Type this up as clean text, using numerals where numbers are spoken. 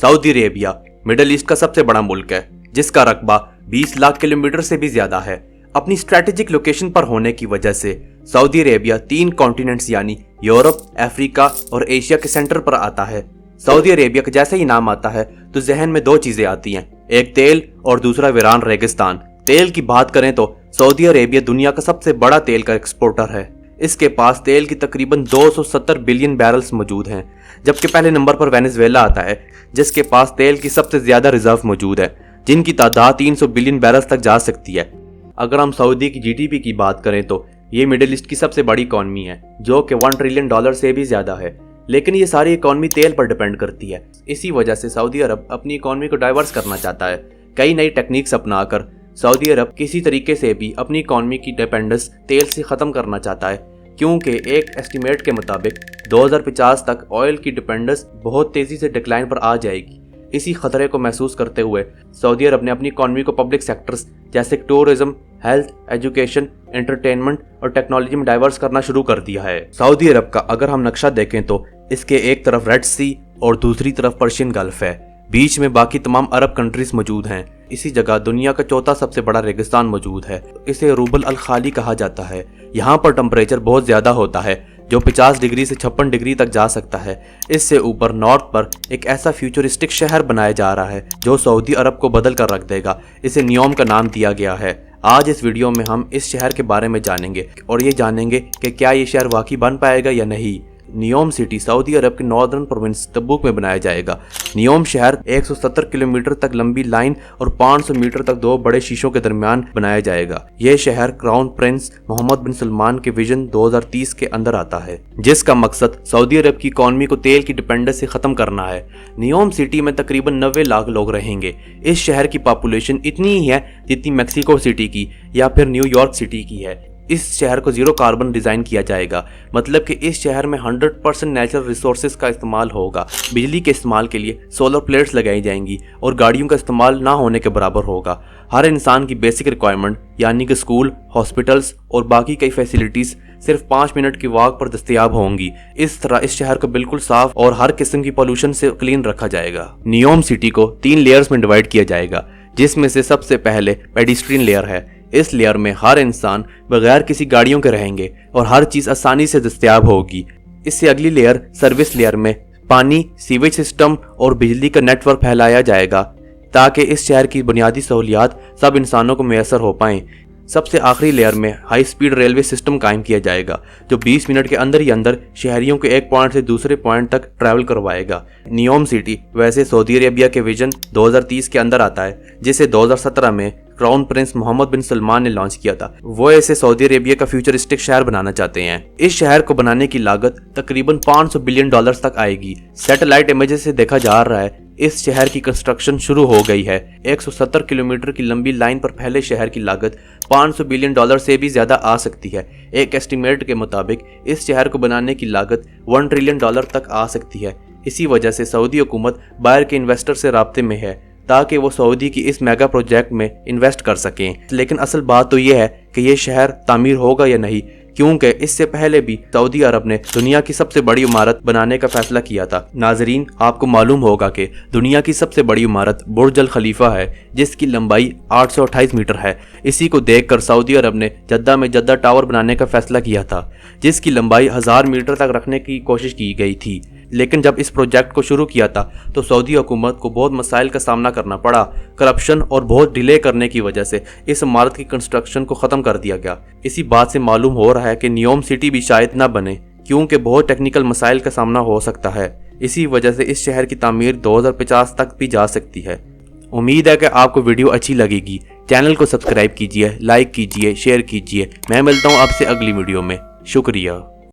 Saudi Arabia middle east का सबसे बड़ा मुल्क है, जिसका रकबा 20 लाख किलोमीटर से भी ज्यादा है। अपनी स्ट्रैटेजिक लोकेशन पर होने की वजह से सऊदी अरेबिया 3 कॉन्टिनेंट्स यानी यूरोप, अफ्रीका और एशिया के सेंटर पर आता है। सऊदी अरेबिया का जैसे ही नाम आता है तो जहन में 2 चीजें आती हैं, एक तेल और दूसरा वीरान रेगिस्तान। तेल की बात करें तो सऊदी अरेबिया दुनिया का सबसे बड़ा तेल का एक्सपोर्टर है। इसके पास तेल की तकरीबन 270 बिलियन बैरल्स मौजूद हैं, जबकि पहले नंबर पर वेनेजुएला आता है, जिसके पास तेल की सबसे ज्यादा रिजर्व मौजूद है, जिनकी तादाद 300 बिलियन बैरल्स तक जा सकती है। अगर हम सऊदी की जीडीपी की बात करें तो ये मिडिल ईस्ट की सबसे बड़ी इकॉनमी है, जो कि $1 ट्रिलियन से भी ज्यादा है। लेकिन ये सारी इकॉनमी तेल पर डिपेंड करती है। इसी वजह से सऊदी अरब अपनी इकॉनमी को डाइवर्स करना चाहता है। कई नई टेक्निक्स अपनाकर सऊदी अरब किसी तरीके से भी अपनी इकॉनमी की डिपेंडेंस तेल से ख़त्म करना चाहता है, क्योंकि एक एस्टिमेट के मुताबिक 2050 तक ऑयल की डिपेंडेंस बहुत तेज़ी से डिक्लाइन पर आ जाएगी। इसी खतरे को महसूस करते हुए सऊदी अरब ने अपनी इकॉनमी को पब्लिक सेक्टर्स जैसे टूरिज्म, हेल्थ, एजुकेशन, एंटरटेनमेंट और टेक्नोलॉजी में डाइवर्स करना शुरू कर दिया है। सऊदी अरब का अगर हम नक्शा देखें तो इसके एक तरफ रेड सी और दूसरी तरफ पर्शियन गल्फ है, बीच में बाकी तमाम अरब कंट्रीज मौजूद हैं। इसी जगह दुनिया का चौथा सबसे बड़ा रेगिस्तान मौजूद है, इसे रूबल अल खाली कहा जाता है। यहाँ पर टेम्परेचर बहुत ज़्यादा होता है, जो 50 डिग्री से 56 डिग्री तक जा सकता है। इससे ऊपर नॉर्थ पर एक ऐसा फ्यूचरिस्टिक शहर बनाया जा रहा है जो सऊदी अरब को बदल कर रख देगा। इसे नियोम का नाम दिया गया है। आज इस वीडियो में हम इस शहर के बारे में जानेंगे और ये जानेंगे कि क्या ये शहर वाकई बन पाएगा या नहीं। नियोम सिटी सऊदी अरब के नॉर्दर्न प्रोविंस तबूक में बनाया जाएगा। नियोम शहर 170 किलोमीटर तक लंबी लाइन और 500 मीटर तक 2 बड़े शीशों के दरमियान बनाया जाएगा। यह शहर क्राउन प्रिंस मोहम्मद बिन सलमान के विजन 2030 के अंदर आता है, जिसका मकसद सऊदी अरब की इकॉनमी को तेल की डिपेंडेंस से खत्म करना है। नियोम सिटी में तकरीबन 90 लाख लोग रहेंगे। इस शहर की पॉपुलेशन इतनी ही है जितनी मैक्सिको सिटी की या फिर न्यूयॉर्क सिटी की है। इस शहर को 0 कार्बन डिज़ाइन किया जाएगा, मतलब कि इस शहर में 100% नेचुरल रिसोर्सेज का इस्तेमाल होगा। बिजली के इस्तेमाल के लिए सोलर प्लेट्स लगाई जाएंगी और गाड़ियों का इस्तेमाल ना होने के बराबर होगा। हर इंसान की बेसिक रिक्वायरमेंट यानी कि स्कूल, हॉस्पिटल्स और बाकी कई फैसिलिटीज़ सिर्फ 5 मिनट की वॉक पर दस्तयाब होंगी। इस तरह इस शहर को बिल्कुल साफ और हर किस्म की पोल्यूशन से क्लीन रखा जाएगा। नियोम सिटी को 3 लेयर्स में डिवाइड किया जाएगा, जिसमें से सबसे पहले पेडिस्ट्रियन लेयर है। इस लेयर में हर इंसान बगैर किसी गाड़ियों के रहेंगे और हर चीज़ आसानी से दस्तयाब होगी। इससे अगली लेयर सर्विस लेयर में पानी, सीवेज सिस्टम और बिजली का नेटवर्क फैलाया जाएगा, ताकि इस शहर की बुनियादी सहूलियात सब इंसानों को मैसर हो पाएँ। सबसे आखिरी लेयर में हाई स्पीड रेलवे सिस्टम कायम किया जाएगा, जो 20 मिनट के अंदर ही अंदर शहरियों को एक पॉइंट से दूसरे पॉइंट तक ट्रैवल करवाएगा। नियोम सिटी वैसे सऊदी अरेबिया के विजन 2030 के अंदर आता है, जिसे 2017 में क्राउन प्रिंस मोहम्मद बिन सलमान ने लॉन्च किया था। वो इसे सऊदी अरेबिया का फ्यूचरिस्टिक शहर बनाना चाहते हैं। इस शहर को बनाने की लागत तकरीबन $500 बिलियन तक आएगी। सैटेलाइट इमेजेस से देखा जा रहा है इस शहर की कंस्ट्रक्शन शुरू हो गई है। 170 किलोमीटर की लंबी लाइन पर फैले शहर की लागत $500 बिलियन से भी ज्यादा आ सकती है। एक एस्टिमेट के मुताबिक इस शहर को बनाने की लागत $1 ट्रिलियन तक आ सकती है। इसी वजह से सऊदी हुकूमत बाहर के इन्वेस्टर से राब्ते में है, ताकि वो सऊदी की इस मेगा प्रोजेक्ट में इन्वेस्ट कर सकें। लेकिन असल बात तो ये है कि ये शहर तामीर होगा या नहीं, क्योंकि इससे पहले भी सऊदी अरब ने दुनिया की सबसे बड़ी इमारत बनाने का फैसला किया था। नाजरीन, आपको मालूम होगा कि दुनिया की सबसे बड़ी इमारत बुर्ज अल खलीफा है, जिसकी लंबाई 828 मीटर है। इसी को देखकर सऊदी अरब ने जद्दा में जद्दा टावर बनाने का फैसला किया था, जिसकी लंबाई 1000 मीटर तक रखने की कोशिश की गई थी। लेकिन जब इस प्रोजेक्ट को शुरू किया था तो सऊदी हुकूमत को बहुत मसाइल का सामना करना पड़ा। करप्शन और बहुत डिले करने की वजह से इस इमारत की कंस्ट्रक्शन को ख़त्म कर दिया गया। इसी बात से मालूम हो रहा है कि नियोम सिटी भी शायद न बने, क्योंकि बहुत टेक्निकल मसाइल का सामना हो सकता है। इसी वजह से इस शहर की तामीर 2050 तक भी जा सकती है। उम्मीद है कि आपको वीडियो अच्छी लगेगी। चैनल को सब्सक्राइब कीजिए, लाइक कीजिए, शेयर कीजिए। मैं मिलता हूँ आपसे अगली वीडियो में। शुक्रिया।